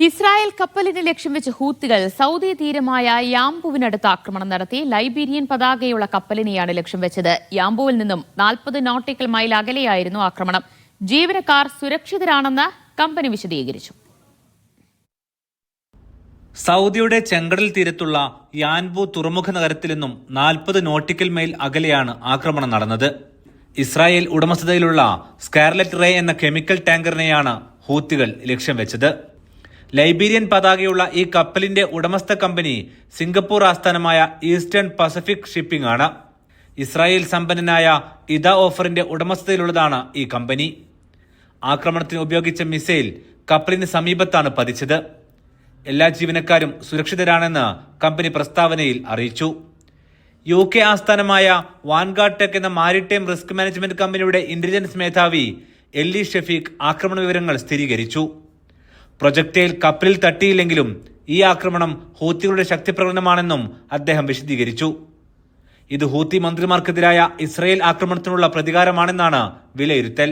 Israel കപ്പലിനെ ലക്ഷ്യം വെച്ച് ഹൂത്തികൾ Saudi തീരമായ യാംബുവിനടുത്ത് ആക്രമണം നടത്തി. ലൈബീരിയൻ പതാകയുള്ള കപ്പലിനെയാണ് ലക്ഷ്യം വെച്ചത്. യാംബുവിൽ നിന്നും 40 നോട്ടിക്കൽ മൈൽ അകലെയായിരുന്നു ആക്രമണം. ജീവനക്കാർ സുരക്ഷിതരാണെന്ന് കമ്പനി വിശദീകരിച്ചു. സൗദിയുടെ ചെങ്കടൽ തീരത്തുള്ള യാൻബു തുറമുഖ നഗരത്തിൽ നിന്നും 40 നോട്ടിക്കൽ മൈൽ അകലെയാണ് ആക്രമണം നടന്നത്. ഇസ്രായേൽ ഉടമസ്ഥതയിലുള്ള സ്കാർലറ്റ് റേ എന്ന കെമിക്കൽ ടാങ്കറിനെയാണ് ഹൂത്തികൾ ലക്ഷ്യം വെച്ചത്. ലൈബീരിയൻ പതാകയുള്ള ഈ കപ്പലിന്റെ ഉടമസ്ഥ കമ്പനി സിംഗപ്പൂർ ആസ്ഥാനമായ ഈസ്റ്റേൺ പസഫിക് ഷിപ്പിംഗ് ആണ്. ഇസ്രായേൽ സമ്പന്നനായ ഇദ ഓഫറിന്റെ ഉടമസ്ഥതയിലുള്ളതാണ് ഈ കമ്പനി. ആക്രമണത്തിന് ഉപയോഗിച്ച മിസൈൽ കപ്പലിന് സമീപത്താണ് പതിച്ചത്. എല്ലാ ജീവനക്കാരും സുരക്ഷിതരാണെന്ന് കമ്പനി പ്രസ്താവനയിൽ അറിയിച്ചു. UK ആസ്ഥാനമായ വാൻഗാർഡ് ടെക് എന്ന മാരിടൈം റിസ്ക് മാനേജ്മെന്റ് കമ്പനിയുടെ ഇന്റലിജൻസ് മേധാവി എല്ലി ഷെഫീഖ് ആക്രമണ വിവരങ്ങൾ സ്ഥിരീകരിച്ചു. പ്രൊജക്ടൈൽ കപ്പലിൽ തട്ടിയില്ലെങ്കിലും ഈ ആക്രമണം ഹൂത്തികളുടെ ശക്തിപ്രകടനമാണെന്നും അദ്ദേഹം വിശദീകരിച്ചു. ഇത് ഹൂത്തി മന്ത്രിമാർക്കെതിരായ ഇസ്രായേൽ ആക്രമണത്തിനുള്ള പ്രതികാരമാണെന്നാണ് വിലയിരുത്തൽ.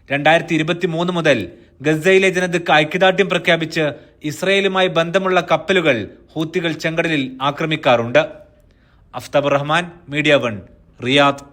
2023 മുതൽ ഗസയിലെ ജനതയ്ക്ക് ഐക്യദാർഢ്യം പ്രഖ്യാപിച്ച് ഇസ്രായേലുമായി ബന്ധമുള്ള കപ്പലുകൾ ഹൂത്തികൾ ചെങ്കടലിൽ ആക്രമിക്കാറുണ്ട്. Aftab Rahman, media 1, Riyadh.